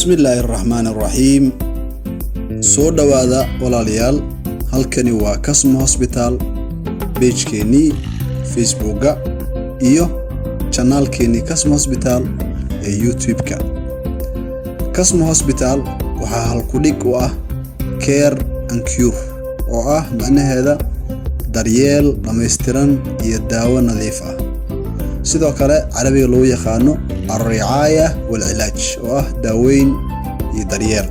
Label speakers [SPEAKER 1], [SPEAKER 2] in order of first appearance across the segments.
[SPEAKER 1] Bismillahir Rahmanir Rahim. Soo dhawaada walaalayaal, halkani waa Kasmo Hospital, page-keeni Facebook-ga iyo channel-keeni Kasmo Hospital ee YouTube-ka. Kasmo Hospital waxaa halkudhig u ah Care and Cure oo ah macnaheeda daryeel dhameystiran iyo daawo nadiif ah. sidoo kale Carabiga loo yaqaano الرعاية والعلاج oo ah daaweyn iyo daryeel.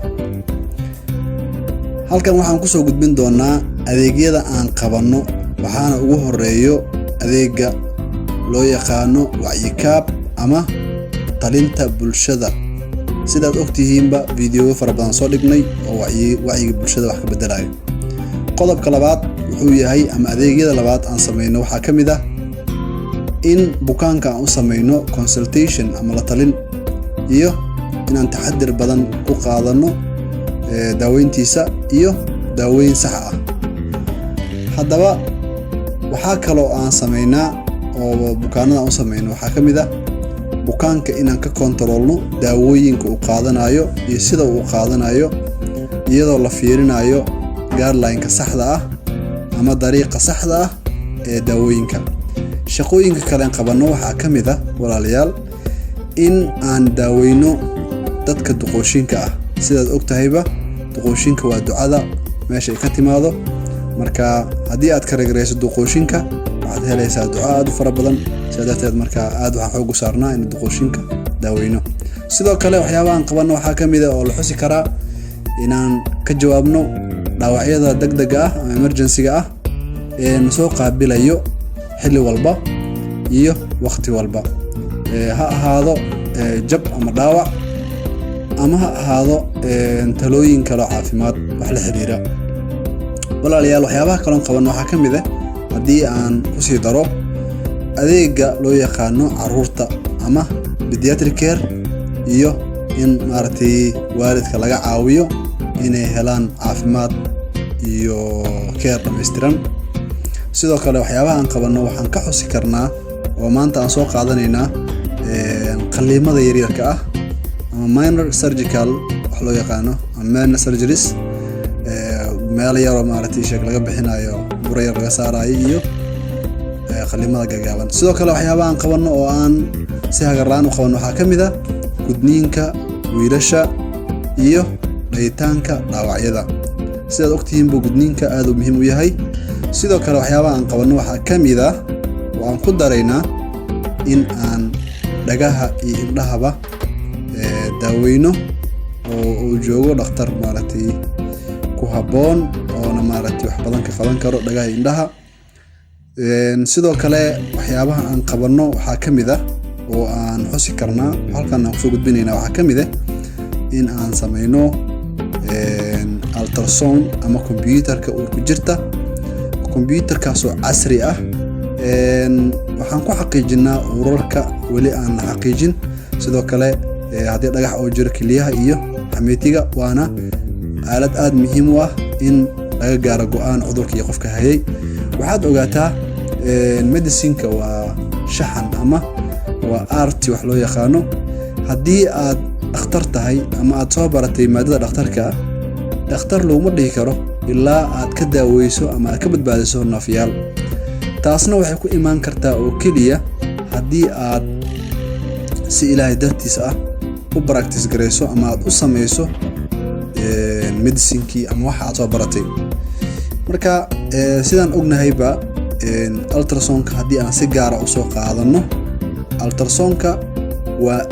[SPEAKER 1] halkan waxaan ku soo gudbin doonaa adeegyada aan qabanno, waxaana ugu horeeyo adeega loo yaqaano wacyi-kaab ama talinta bulshada. sidaad ogtihiinba video fara badan soo dhignay oo wacyiga bulshada wax ka bedelayo. qodobka labaad wuxuu yahay ama adeegyada labaad aan sameeyno waxaa kamid ah in bukaanka aan u sameeyno consultation ama la talin iyo inaan taxadir badan ku qaadano daaweyntiisa iyo daaweyn sax ah. haddaba waxaa kaloo aan sameeynaa oo bukaanada aan u sameeyno waxaa kamid ah bukaanka inaan ka kontrolno daawooyinka uu qaadanayo iyo sida uu qaadanayo iyadoo la fiirinayo guideline-ka saxda ah ama dariiqa saxda ah ee daawooyinka. shaqooyinka kale aan qabanno waxaa kamid ah walaalayaal in aan daaweyno dadka duqooshinka ah. sidaad ogtahayba duqooshinka waa ducada meesha ay ka timaado, marka haddii aad ka regreyso duqooshinka waxaad helaysaa duco aad u fara badan. sidaa darteed marka aad waxaan xoog u saarnaa in duqooshinka daaweyno. sidoo kale waxyaabaha aan qabanno waxaa kamid ah oo la xusi karaa inaan ka jawaabno dhaawacyada degdega ah ama emergency-ga ah ee soo qaabilayo xilli walba iyo waqti walba, ha ahaado jab ama dhaawac ama ha ahaado talooyin kale caafimaad wax la xiriira. walaalayaal waxyaabaha kale aan qabanno waxaa kamid ah haddii aan ku sii daro adeega loo yaqaano caruurta ama pediatric care iyo in maaragtay waalidka laga caawiyo inay helaan caafimaad iyo care dhameystiran. sidoo kale waxyaabaha aan qabanno waxaan ka xusi karnaa oo maanta aan soo qaadanaynaa qaliimada yaryarka ah ama minor surgical wax loo yaqaano ama minor surgeries, meel yar oo maaragtay sheeg laga bixinayo buro yar laga saarayo iyo qaliimada gaagaaban. sidoo kale waxyaabaha aan qabanno oo aan si hagarlaan u qabanno waxaa kamid ah gudniinka wiilasha iyo dhayitaanka dhaawacyada. sidaad ogtihiinba gudniinka aad u muhiim u yahay. sidoo kale waxyaabaha aan qabanno waxaa kamid ah oo aan ku daraynaa in aan dhagaha iyo indhahaba daaweyno oo uu joogo dhakhtar maaragtay ku habboon oona maaragtay wax badan ka qaban karo dhagaha iyo indhaha. sidoo kale waxyaabaha aan qabanno waxaa kamid ah oo aan xusi karnaa halkan aan kusoo gudbinaynaa waxaa kamid ah in aan sameyno ultrasound ama computerka uurku jirta. computerkaasoo casri ah waxaan ku xaqiijinaa urarka weli aan la xaqiijin. sidoo kale haddii dhagax oo jiro keliyaha iyo xameetiga, waana aalad aad muhiim u ah in laga gaaro go'aan cudurka iyo qofka hayay. waxaad ogaataa medicine-ka waa shaxan ama waa art wax loo yaqaano. haddii aad dhakhtar tahay ama aad soo baratay maadada dhakhtarka, dhakhtar looma dhihi karo ilaa aad ka daaweyso ama aad ka badbaadiso nafyaal. taasna waxay ku imaan kartaa oo keliya haddii aad si ilaahay dartiisa ah u practice gareyso ama aad u sameyso medicine-kii ama waxa aad soo baratay. marka sidaan ognahayba ultrasound-ka haddii aan si gaara u soo qaadano, ultrasound-ka waa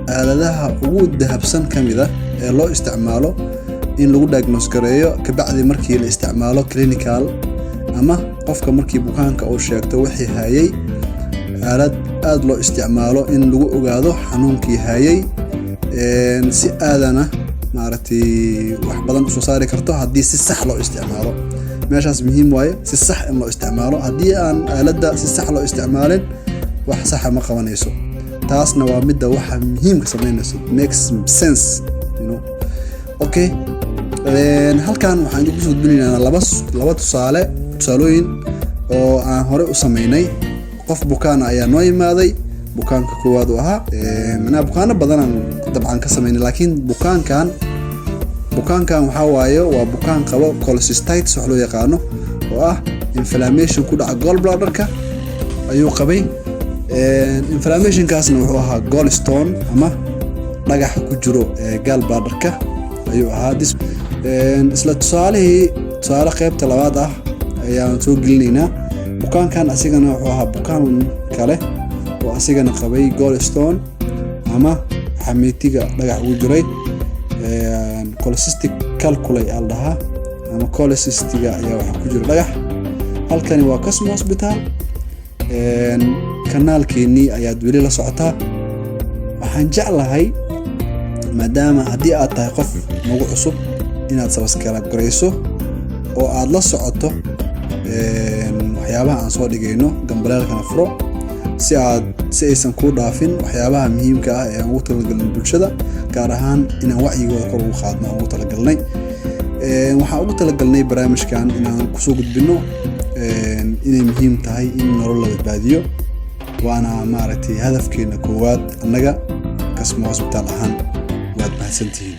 [SPEAKER 1] aaladaha ugu dahabsan kamid ah ee loo isticmaalo in lagu diagnose gareeyo kabacdi markii la isticmaalo clinical ama qofka markii bukaanka uu sheegto wixii hayay. aalad aad loo isticmaalo in lagu ogaado xanuunkii hayay si aadana maaragtay wax badan u soo saari karto haddii si sax loo isticmaalo. meeshaas muhiim waaye si sax in loo isticmaalo. haddii aan aaladda si sax loo isticmaalin wax saxa ma qabanayso. taasna waa midda waxa muhiimka sameynayso, makes sense, you know. okay, halkan waxaan idinku soo gudbinaynaa laba tusaalooyin oo aan hore u sameynay. qof bukaan ayaa noo yimaaday bukaanka koowaad u ahaa. Bukaano badan dabcan ka sameynay, laakiin bukaankan waxaa waaye waa bukaan qabo cholecystitis wax loo yaqaano oo ah inflammation ku dhaca gallbladder-ka ayuu qabay. Inflammationkaasna wuxuu ahaa gallstone ama dhagax ku jiro gallbladder-ka ayuu ahaa. Isla tusaale qaybta labaad ah ayaan soo gelinaynaa. Bukaankan asigana wuxuu ahaa bukaan kale oo asigana qabay gallstone ama xameetiga dhagax ugu jiray. Cholecystic calculi al dhahaa ama cholecystiga ayaa waxa ku jira dhagax. Halkani waa Cosmo Hospital. Kanaalkeennii ayaad weli la socotaa. Waxaan jeclahay maadaama haddii aad tahay qof nagu cusub inaad subscribe garayso oo aad la socoto waxyaabaha aan soo dhigayno, gambaleelkana furo si aysan ku dhaafin waxyaabaha muhiimka ah ee aan ugu talagalnay bulshada, gaar ahaan inaan wacyigooda kor ugu qaadno aan ugu talagalnay. Waxaan ugu talagalnay barnaamijkan inaan kusoo gudbino inay muhiim tahay in nolol la badbaadiyo, waana maaragtay hadafkeena koowaad annaga Cosmo Hospital ahaan. waad mahadsantihiin.